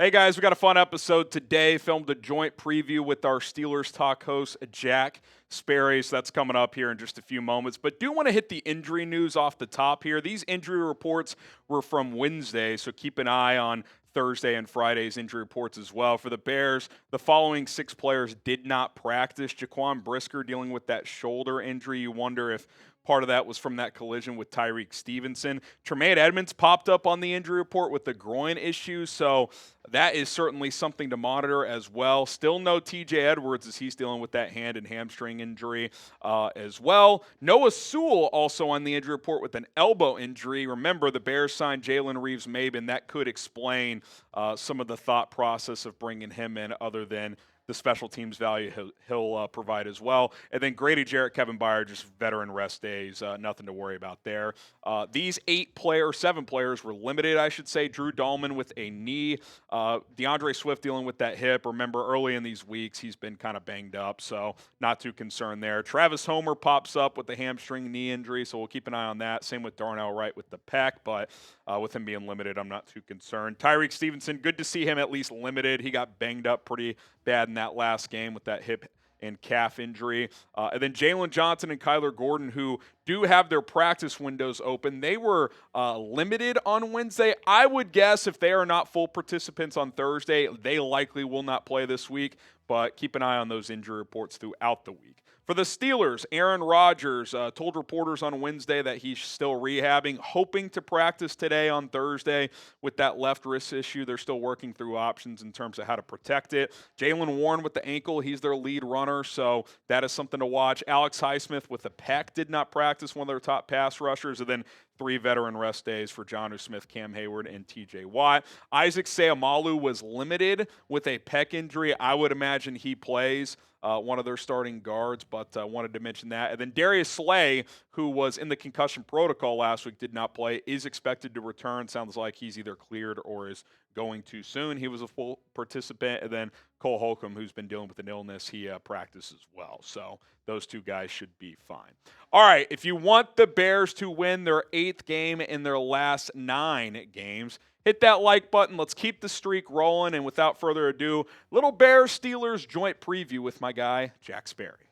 Hey guys, we got a fun episode today. Filmed a joint preview with our Steelers Talk host, Jack Sperry. So that's coming up here in just a few moments. But do want to hit the injury news off the top here. These injury reports were from Wednesday, so keep an eye on Thursday and Friday's injury reports as well. For the Bears, the following 6 players did not practice. Jaquan Brisker dealing with that shoulder injury. You wonder if part of that was from that collision with Tyrique Stevenson. Tremaine Edmunds popped up on the injury report with the groin issue, so that is certainly something to monitor as well. Still no TJ Edwards as he's dealing with that hand and hamstring injury as well. Noah Sewell also on the injury report with an elbow injury. Remember, the Bears signed Jalen Reeves-Maybin. That could explain some of the thought process of bringing him in other than the special teams value he'll provide as well. And then Grady Jarrett, Kevin Byard, just veteran rest days, nothing to worry about there. These 7 players were limited, I should say. Drew Dalman with a knee. DeAndre Swift dealing with that hip. Remember, early in these weeks, he's been kind of banged up, so not too concerned there. Travis Homer pops up with the hamstring knee injury, so we'll keep an eye on that. Same with Darnell Wright with the pec, but with him being limited, I'm not too concerned. Tyrique Stevenson, good to see him at least limited. He got banged up pretty bad in that last game with that hip and calf injury. And then Jaylon Johnson and Kyler Gordon, who do have their practice windows open. They were limited on Wednesday. I would guess if they are not full participants on Thursday, they likely will not play this week, but keep an eye on those injury reports throughout the week. For the Steelers, Aaron Rodgers told reporters on Wednesday that he's still rehabbing, hoping to practice today on Thursday with that left wrist issue. They're still working through options in terms of how to protect it. Jaylen Warren with the ankle, he's their lead runner, so that is something to watch. Alex Highsmith with the pec did not practice, one of their top pass rushers, and then 3 veteran rest days for Jonnu Smith, Cam Hayward, and TJ Watt. Isaac Seumalo was limited with a pec injury. I would imagine he plays. One of their starting guards, but wanted to mention that. And then Darius Slay, who was in the concussion protocol last week, did not play, is expected to return. Sounds like he's either cleared or is going too soon. He was a full participant. And then Cole Holcomb, who's been dealing with an illness, he practiced as well. So those 2 guys should be fine. All right, if you want the Bears to win their 8th game in their last 9 games, hit that like button. Let's keep the streak rolling. And without further ado, little Bears-Steelers joint preview with my guy, Jack Sperry.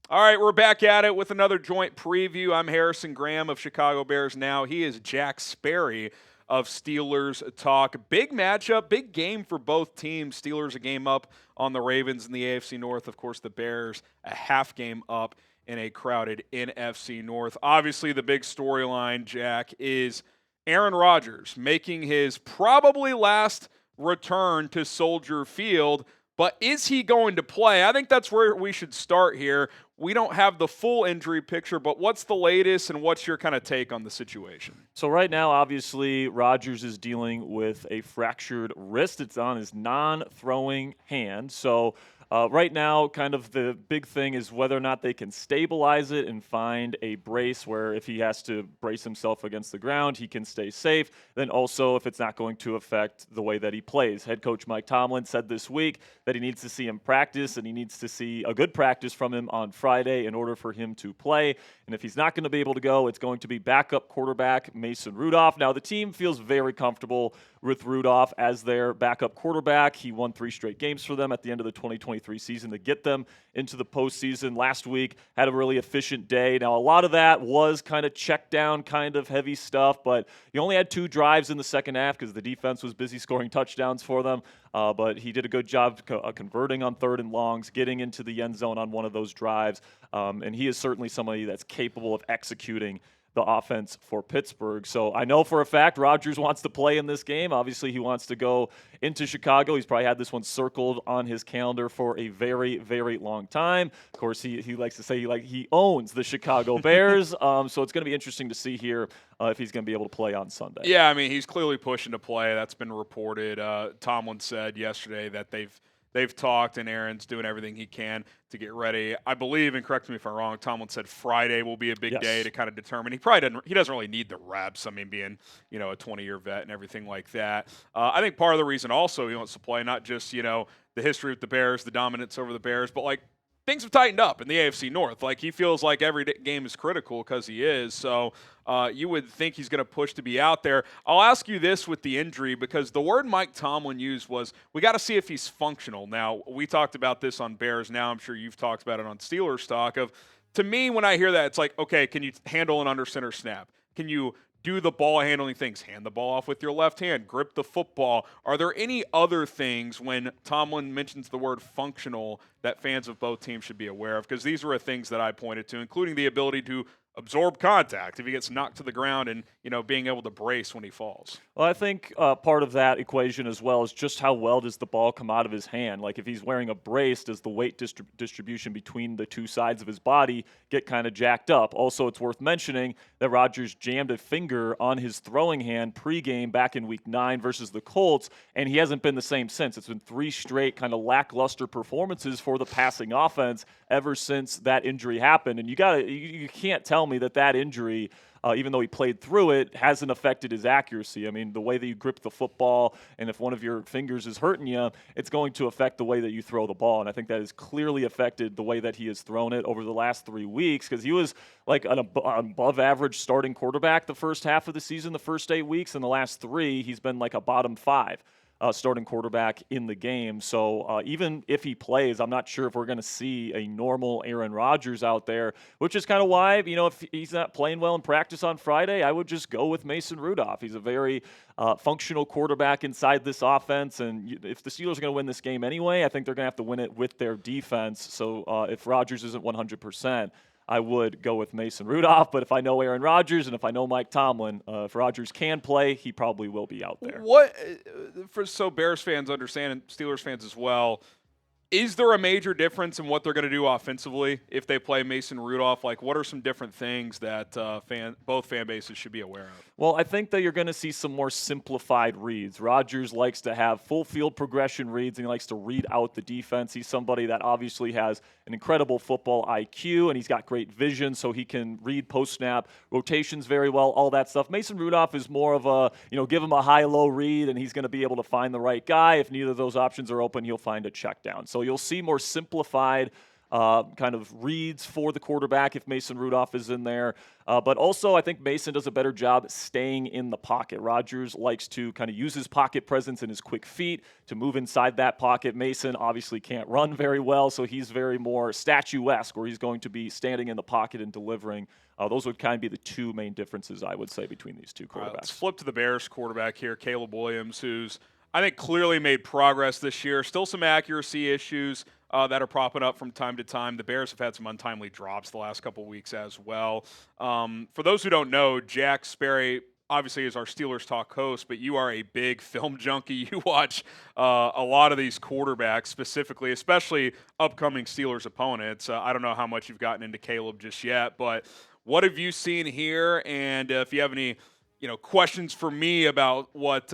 All right, we're back at it with another joint preview. I'm Harrison Graham of Chicago Bears Now. He is Jack Sperry of Steelers Talk. Big matchup, big game for both teams. Steelers a game up on the Ravens in the AFC North. Of course, the Bears a half game up in a crowded NFC North. Obviously, the big storyline, Jack, is Aaron Rodgers making his probably last return to Soldier Field. But is he going to play? I think that's where we should start here. We don't have the full injury picture, but what's the latest and what's your kind of take on the situation? So right now, obviously, Rodgers is dealing with a fractured wrist. It's on his non-throwing hand. So right now, kind of the big thing is whether or not they can stabilize it and find a brace where if he has to brace himself against the ground, he can stay safe. Then also if it's not going to affect the way that he plays. Head coach Mike Tomlin said this week that he needs to see him practice and he needs to see a good practice from him on Friday in order for him to play. And if he's not going to be able to go, it's going to be backup quarterback Mason Rudolph. Now, the team feels very comfortable with Rudolph as their backup quarterback. He won 3 straight games for them at the end of the 2023 season to get them into the postseason. Last week, had a really efficient day. Now, a lot of that was kind of check down, kind of heavy stuff, but he only had 2 drives in the second half because the defense was busy scoring touchdowns for them. But he did a good job converting on 3rd and longs, getting into the end zone on one of those drives. And he is certainly somebody that's capable of executing the offense for Pittsburgh. So I know for a fact Rodgers wants to play in this game. Obviously, he wants to go into Chicago. He's probably had this one circled on his calendar for a very, very long time. Of course, he likes to say he owns the Chicago Bears. So it's going to be interesting to see here if he's going to be able to play on Sunday. Yeah, I mean, he's clearly pushing to play. That's been reported. Tomlin said yesterday that they've talked, and Aaron's doing everything he can to get ready. I believe, and correct me if I'm wrong, Tomlin said Friday will be a big day to kind of determine. He doesn't really need the reps. I mean, being a 20-year vet and everything like that. I think part of the reason also he wants to play, not just the history with the Bears, the dominance over the Bears, but like things have tightened up in the AFC North. Like, he feels like every game is critical because he is. So you would think he's going to push to be out there. I'll ask you this with the injury, because the word Mike Tomlin used was, we got to see if he's functional. Now, we talked about this on Bears Now. I'm sure you've talked about it on Steelers Talk. To me, when I hear that, it's like, okay, can you handle an under center snap? Can you do the ball handling things? Hand the ball off with your left hand, grip the football. Are there any other things when Tomlin mentions the word functional that fans of both teams should be aware of? Because these were things that I pointed to, including the ability to absorb contact if he gets knocked to the ground, and being able to brace when he falls. Well, I think part of that equation as well is just how well does the ball come out of his hand. Like, if he's wearing a brace, does the weight distribution between the two sides of his body get kind of jacked up? Also, it's worth mentioning that Rodgers jammed a finger on his throwing hand pregame back in Week 9 versus the Colts, and he hasn't been the same since. It's been 3 straight kind of lackluster performances for the passing offense ever since that injury happened. And you can't tell me that injury, even though he played through it, hasn't affected his accuracy. I mean, the way that you grip the football, and if one of your fingers is hurting you, it's going to affect the way that you throw the ball. And I think that has clearly affected the way that he has thrown it over the last 3 weeks, because he was like an above average starting quarterback the first half of the season, the first 8 weeks. In the last 3, he's been like a bottom 5. Starting quarterback in the game. So even if he plays, I'm not sure if we're going to see a normal Aaron Rodgers out there, which is kind of why, if he's not playing well in practice on Friday, I would just go with Mason Rudolph. He's a very functional quarterback inside this offense, and if the Steelers are going to win this game anyway, I think they're going to have to win it with their defense. So if Rodgers isn't 100%, I would go with Mason Rudolph. But if I know Aaron Rodgers and if I know Mike Tomlin, if Rodgers can play, he probably will be out there. So Bears fans understand, and Steelers fans as well, is there a major difference in what they're going to do offensively if they play Mason Rudolph? Like, what are some different things that both fan bases should be aware of? Well, I think that you're going to see some more simplified reads. Rodgers likes to have full field progression reads, and he likes to read out the defense. He's somebody that obviously has an incredible football IQ, and he's got great vision, so he can read post-snap rotations very well, all that stuff. Mason Rudolph is more of a, give him a high-low read, and he's going to be able to find the right guy. If neither of those options are open, he'll find a check down. So you'll see more simplified kind of reads for the quarterback if Mason Rudolph is in there. But also, I think Mason does a better job staying in the pocket. Rodgers likes to kind of use his pocket presence and his quick feet to move inside that pocket. Mason obviously can't run very well, so he's very more statuesque, where he's going to be standing in the pocket and delivering. Those would kind of be the 2 main differences, I would say, between these 2 quarterbacks. Let's flip to the Bears quarterback here, Caleb Williams, who's, I think, clearly made progress this year. Still some accuracy issues that are popping up from time to time. The Bears have had some untimely drops the last couple weeks as well. For those who don't know, Jack Sperry obviously is our Steelers Talk host, but you are a big film junkie. You watch a lot of these quarterbacks specifically, especially upcoming Steelers opponents. I don't know how much you've gotten into Caleb just yet, but what have you seen here? And if you have any questions for me about what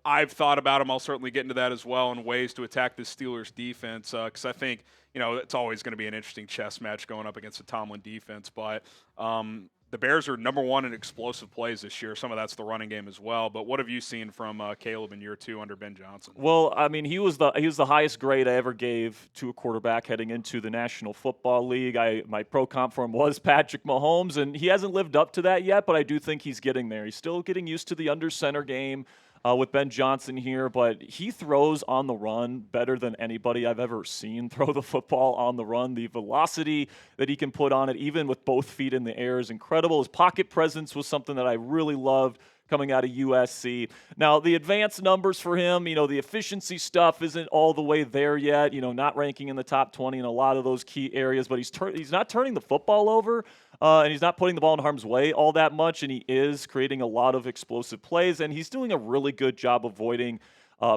I've thought about him, I'll certainly get into that as well, and ways to attack the Steelers defense, because I think, it's always going to be an interesting chess match going up against the Tomlin defense. But the Bears are number 1 in explosive plays this year. Some of that's the running game as well. But what have you seen from Caleb in year 2 under Ben Johnson? Well, I mean, he was the highest grade I ever gave to a quarterback heading into the National Football League. My pro comp for him was Patrick Mahomes, and he hasn't lived up to that yet, but I do think he's getting there. He's still getting used to the under center game with Ben Johnson here, but he throws on the run better than anybody I've ever seen throw the football on the run. The velocity that he can put on it, even with both feet in the air, is incredible. His pocket presence was something that I really loved coming out of USC. Now, the advanced numbers for him, the efficiency stuff isn't all the way there yet, not ranking in the top 20 in a lot of those key areas, but he's not turning the football over, and he's not putting the ball in harm's way all that much, and he is creating a lot of explosive plays, and he's doing a really good job avoiding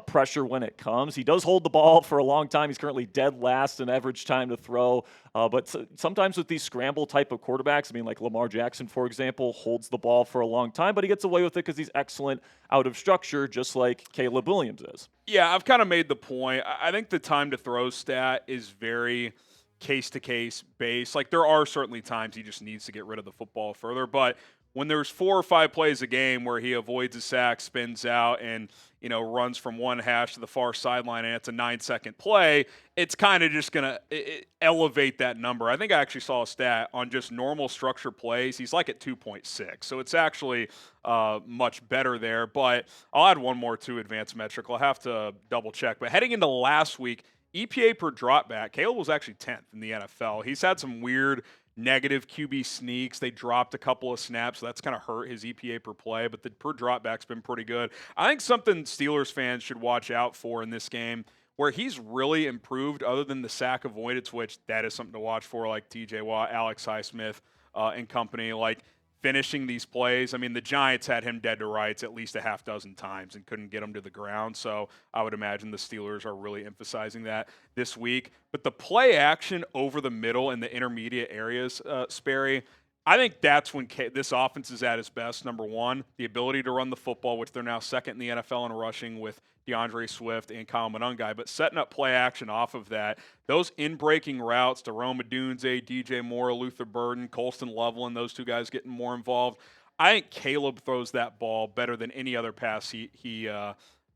pressure when it comes. He does hold the ball for a long time. He's currently dead last in average time to throw. But sometimes with these scramble type of quarterbacks, I mean, like Lamar Jackson, for example, holds the ball for a long time, but he gets away with it because he's excellent out of structure, just like Caleb Williams is. Yeah, I've kind of made the point. I think the time to throw stat is very case-to-case based. Like, there are certainly times he just needs to get rid of the football further, but when there's 4 or 5 plays a game where he avoids a sack, spins out, and runs from one hash to the far sideline, and it's a 9-second play, it's kind of just going to elevate that number. I think I actually saw a stat on just normal structure plays. He's like at 2.6, so it's actually much better there. But I'll add one more to advanced metric. I'll have to double check. But heading into last week, EPA per dropback, Caleb was actually 10th in the NFL. He's had some weird negative QB sneaks. They dropped a couple of snaps, so that's kind of hurt his EPA per play, but the per dropback's been pretty good. I think something Steelers fans should watch out for in this game, where he's really improved other than the sack avoidance, which that is something to watch for, like TJ Watt, Alex Highsmith, and company, like finishing these plays. I mean, the Giants had him dead to rights at least a half dozen times and couldn't get him to the ground. So I would imagine the Steelers are really emphasizing that this week. But the play action over the middle and the intermediate areas, Sperry, I think that's when this offense is at its best. Number one, the ability to run the football, which they're now second in the NFL in rushing with DeAndre Swift and Kyle Monungai, but setting up play action off of that, those in-breaking routes to Rome Odunze, DJ Moore, Luther Burden, Colston Loveland, those two guys getting more involved. I think Caleb throws that ball better than any other pass he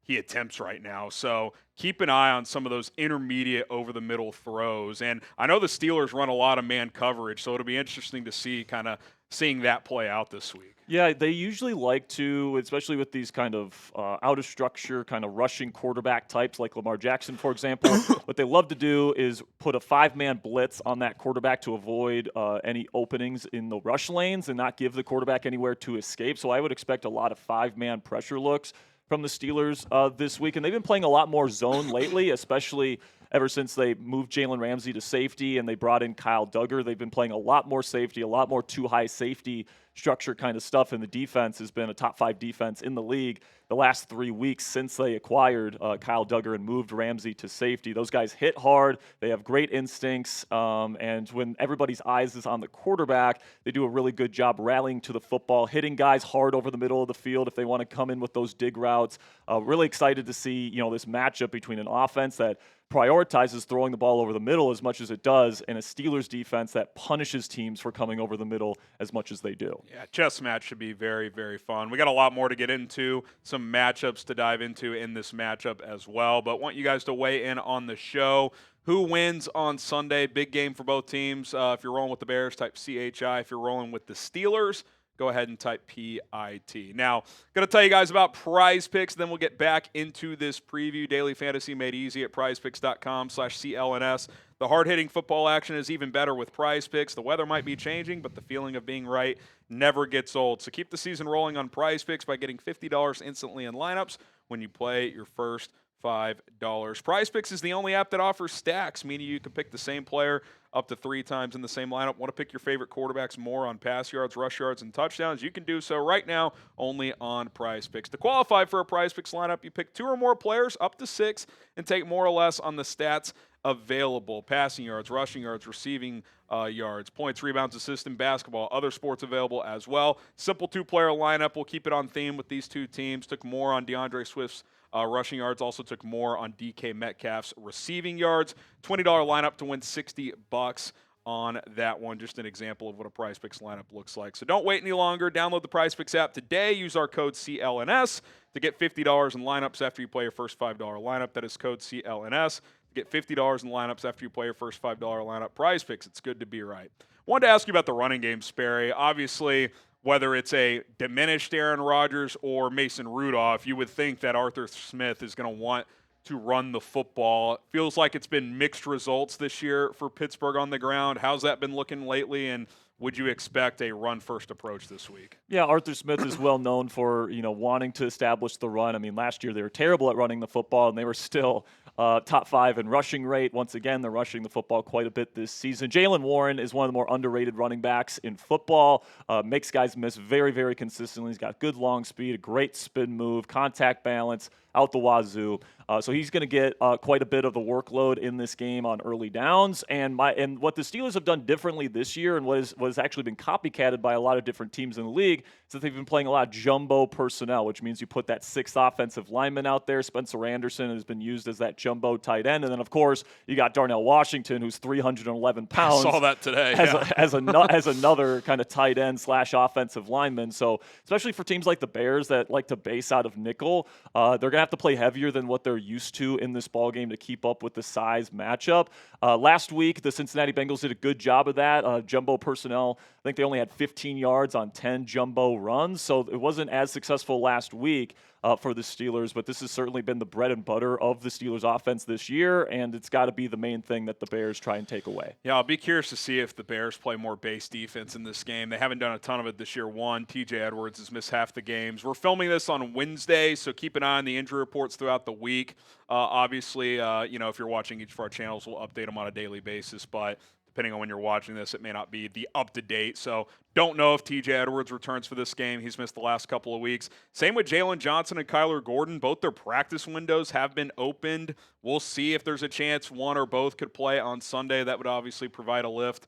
attempts right now. So keep an eye on some of those intermediate over-the-middle throws. And I know the Steelers run a lot of man coverage, so it'll be interesting to see kind of seeing that play out this week. Yeah, they usually like to, especially with these kind of out-of-structure, kind of rushing quarterback types like Lamar Jackson, for example. What they love to do is put a 5-man blitz on that quarterback to avoid any openings in the rush lanes and not give the quarterback anywhere to escape. So I would expect a lot of 5-man pressure looks from the Steelers this week. And they've been playing a lot more zone lately, especially ever since they moved Jalen Ramsey to safety and they brought in Kyle Duggar. They've been playing a lot more safety, a lot more too-high safety structure kind of stuff, and the defense has been a top 5 defense in the league the last 3 weeks since they acquired Kyle Duggar and moved Ramsey to safety. Those guys hit hard. They have great instincts, and when everybody's eyes is on the quarterback, they do a really good job rallying to the football, hitting guys hard over the middle of the field if they want to come in with those dig routes. Really excited to see this matchup between an offense that prioritizes throwing the ball over the middle as much as it does, and a Steelers defense that punishes teams for coming over the middle as much as they do. Yeah, chess match should be very, very fun. We got a lot more to get into, some matchups to dive into in this matchup as well, but want you guys to weigh in on the show. Who wins on Sunday? Big game for both teams. If you're rolling with the Bears, type CHI. If you're rolling with the Steelers, go ahead and type PIT. Now, going to tell you guys about Prize Picks, then we'll get back into this preview. Daily Fantasy made easy at prizepicks.com/CLNS. The hard-hitting football action is even better with Prize Picks. The weather might be changing, but the feeling of being right never gets old. So keep the season rolling on Prize Picks by getting $50 instantly in lineups when you play your first $5. Prize Picks is the only app that offers stacks, meaning you can pick the same player up to 3 times in the same lineup. Want to pick your favorite quarterbacks more on pass yards, rush yards, and touchdowns? You can do so right now only on Prize Picks. To qualify for a Prize Picks lineup, you pick 2 or more players up to 6 and take more or less on the stats available: passing yards, rushing yards, receiving yards, points, rebounds, assists in basketball, other sports available as well. Simple 2-player lineup. We'll keep it on theme with these 2 teams. Took more on DeAndre Swift's rushing yards, also took more on DK Metcalf's receiving yards. $20 lineup to win $60 on that one. Just an example of what a Prize Picks lineup looks like. So don't wait any longer. Download the Prize Picks app today. Use our code CLNS to get $50 in lineups after you play your first $5 lineup. That is code CLNS. Get $50 in lineups after you play your first $5 lineup. Prize Picks, it's good to be right. Wanted to ask you about the running game, Sperry. Obviously, whether it's a diminished Aaron Rodgers or Mason Rudolph, you would think that Arthur Smith is going to want to run the football. It feels like it's been mixed results this year for Pittsburgh on the ground. How's that been looking lately, and would you expect a run-first approach this week? Yeah, Arthur Smith is well known for wanting to establish the run. I mean, last year they were terrible at running the football, and they were still top 5 in rushing rate. Once again, they're rushing the football quite a bit this season. Jaylen Warren is one of the more underrated running backs in football. Makes guys miss very, very consistently. He's got good long speed, a great spin move, contact balance. out the wazoo. So he's going to get quite a bit of the workload in this game on early downs. And what the Steelers have done differently this year, and what has actually been copycatted by a lot of different teams in the league, is that they've been playing a lot of jumbo personnel, which means you put that sixth offensive lineman out there. Spencer Anderson has been used as that jumbo tight end, and then of course you got Darnell Washington, who's 311 pounds. I saw that today. As another kind of tight end / offensive lineman. So especially for teams like the Bears that like to base out of nickel, they're going to have to play heavier than what they're used to in this ball game to keep up with the size matchup. Last week, the Cincinnati Bengals did a good job of that. Jumbo personnel, I think they only had 15 yards on 10 jumbo runs, so it wasn't as successful last week for the Steelers, but this has certainly been the bread and butter of the Steelers offense this year, and it's got to be the main thing that the Bears try and take away. Yeah, I'll be curious to see if the Bears play more base defense in this game. They haven't done a ton of it this year. TJ Edwards has missed half the games. We're filming this on Wednesday, so keep an eye on the injury reports throughout the week. Obviously, if you're watching each of our channels, we'll update them on a daily basis, but depending on when you're watching this, it may not be the up-to-date. So don't know if TJ Edwards returns for this game. He's missed the last couple of weeks. Same with Jaylon Johnson and Kyler Gordon. Both their practice windows have been opened. We'll see if there's a chance one or both could play on Sunday. That would obviously provide a lift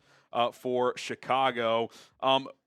for Chicago.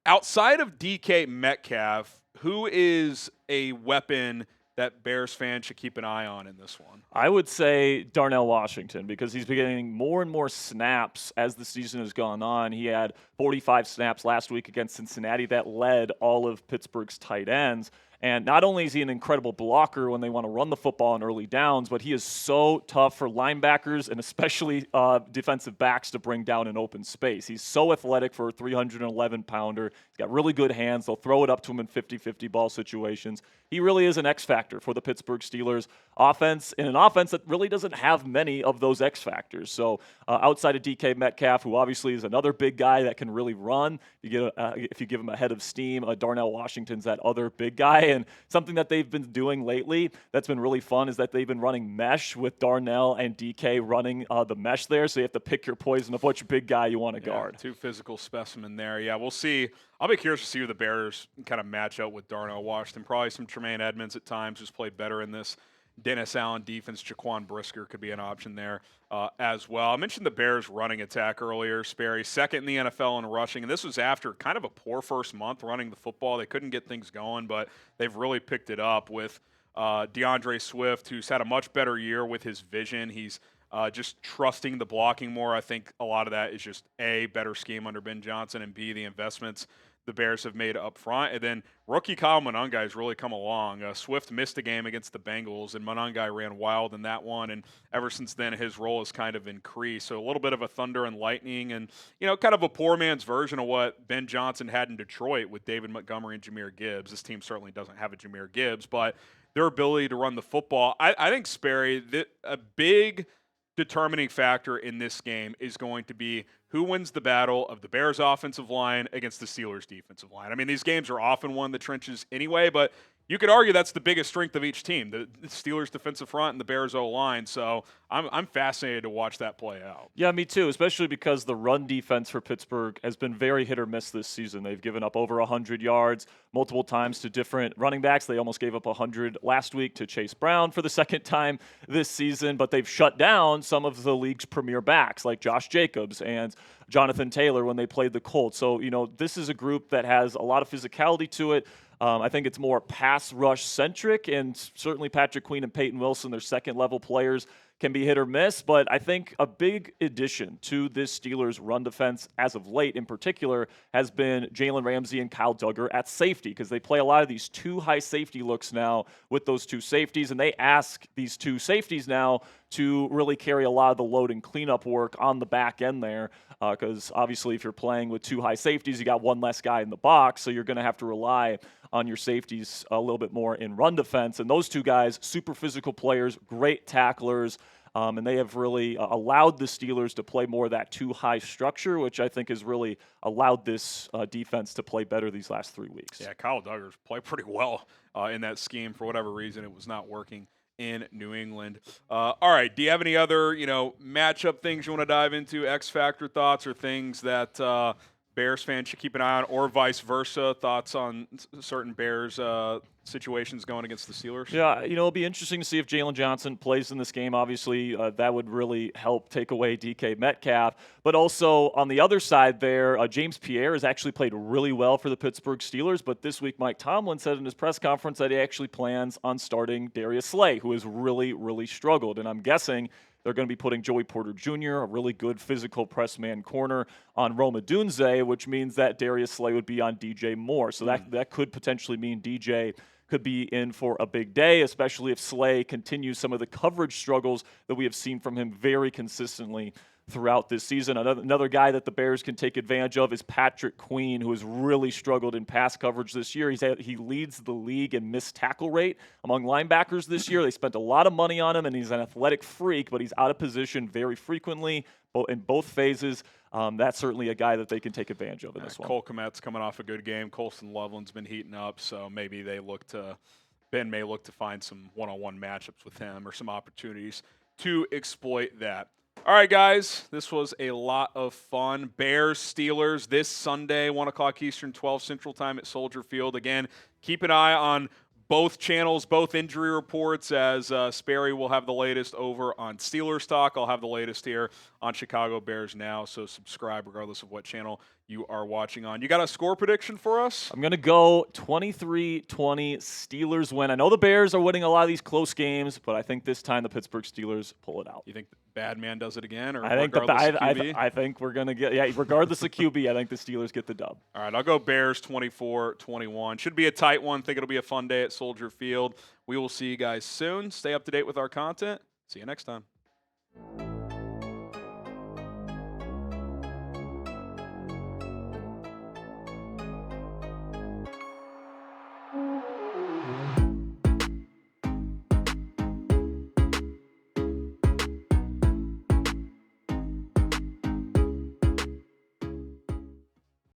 Outside of DK Metcalf, who is a weapon that Bears fans should keep an eye on in this one? I would say Darnell Washington, because he's been getting more and more snaps as the season has gone on. He had 45 snaps last week against Cincinnati. That led all of Pittsburgh's tight ends. And not only is he an incredible blocker when they want to run the football on early downs, but he is so tough for linebackers and especially defensive backs to bring down in open space. He's so athletic for a 311-pounder. He's got really good hands. They'll throw it up to him in 50-50 ball situations. He really is an X factor for the Pittsburgh Steelers offense, in an offense that really doesn't have many of those X factors. So outside of DK Metcalf, who obviously is another big guy that can really run, if you give him a head of steam, Darnell Washington's that other big guy. And something that they've been doing lately that's been really fun is that they've been running mesh with Darnell and DK running the mesh there. So you have to pick your poison of which big guy you want to guard. Two physical specimen there. Yeah, we'll see. I'll be curious to see who the Bears kind of match up with Darnell Washington. Probably some Tremaine Edmunds at times, who's played better in this Dennis Allen defense. Jaquan Brisker could be an option there as well. I mentioned the Bears running attack earlier. Sperry, second in the NFL in rushing, and this was after kind of a poor first month running the football. They couldn't get things going, but they've really picked it up with DeAndre Swift, who's had a much better year with his vision. He's just trusting the blocking more. I think a lot of that is just A, better scheme under Ben Johnson, and B, the investments the Bears have made up front. And then rookie Kyle Monangai has really come along. Swift missed a game against the Bengals, and Monangai ran wild in that one. And ever since then, his role has kind of increased. So a little bit of a thunder and lightning, and kind of a poor man's version of what Ben Johnson had in Detroit with David Montgomery and Jahmyr Gibbs. This team certainly doesn't have a Jahmyr Gibbs, but their ability to run the football, I think, Sperry, a big determining factor in this game is going to be who wins the battle of the Bears' offensive line against the Steelers' defensive line. I mean, these games are often won in the trenches anyway, but you could argue that's the biggest strength of each team, the Steelers' defensive front and the Bears' O-line. So I'm fascinated to watch that play out. Yeah, me too, especially because the run defense for Pittsburgh has been very hit or miss this season. They've given up over 100 yards multiple times to different running backs. They almost gave up 100 last week to Chase Brown for the second time this season, but they've shut down some of the league's premier backs like Josh Jacobs and Jonathan Taylor when they played the Colts. So, this is a group that has a lot of physicality to it. I think it's more pass rush centric, and certainly Patrick Queen and Peyton Wilson, their second level players, can be hit or miss, but I think a big addition to this Steelers run defense as of late in particular has been Jalen Ramsey and Kyle Duggar at safety, because they play a lot of these two high safety looks now with those two safeties, and they ask these two safeties now to really carry a lot of the load and cleanup work on the back end there, because obviously if you're playing with two high safeties, you got one less guy in the box, so you're going to have to rely on your safeties a little bit more in run defense. And those two guys, super physical players, great tacklers, and they have really allowed the Steelers to play more of that two-high structure, which I think has really allowed this defense to play better these last 3 weeks. Yeah, Kyle Duggar's played pretty well in that scheme. For whatever reason, it was not working in New England. All right, do you have any other, matchup things you want to dive into, X-Factor thoughts, or things that Bears fan should keep an eye on, or vice versa? Thoughts on certain Bears situations going against the Steelers? Yeah, it'll be interesting to see if Jaylon Johnson plays in this game. Obviously, that would really help take away DK Metcalf. But also on the other side there, James Pierre has actually played really well for the Pittsburgh Steelers. But this week, Mike Tomlin said in his press conference that he actually plans on starting Darius Slay, who has really, really struggled. And I'm guessing they're going to be putting Joey Porter Jr., a really good physical press man corner, on Rome Odunze, which means that Darius Slay would be on DJ Moore. So that could potentially mean DJ could be in for a big day, especially if Slay continues some of the coverage struggles that we have seen from him very consistently throughout this season. Another guy that the Bears can take advantage of is Patrick Queen, who has really struggled in pass coverage this year. He leads the league in missed tackle rate among linebackers this year. They spent a lot of money on him, and he's an athletic freak, but he's out of position very frequently in both phases. That's certainly a guy that they can take advantage of in this one. Cole Kmet's coming off a good game. Colston Loveland's been heating up, so maybe Ben may look to find some one-on-one matchups with him or some opportunities to exploit that. All right, guys, this was a lot of fun. Bears, Steelers this Sunday, 1 o'clock Eastern, 12 Central Time at Soldier Field. Again, keep an eye on both channels, both injury reports, as Sperry will have the latest over on Steelers Talk. I'll have the latest here on Chicago Bears Now, so subscribe regardless of what channel you are watching on. You got a score prediction for us? I'm going to go 23-20 Steelers win. I know the Bears are winning a lot of these close games, but I think this time the Pittsburgh Steelers pull it out. You think the bad man does it again, or I think I think we're going to get regardless of QB, I think the Steelers get the dub. All right, I'll go Bears 24-21. Should be a tight one. Think it'll be a fun day at Soldier Field. We will see you guys soon. Stay up to date with our content. See you next time.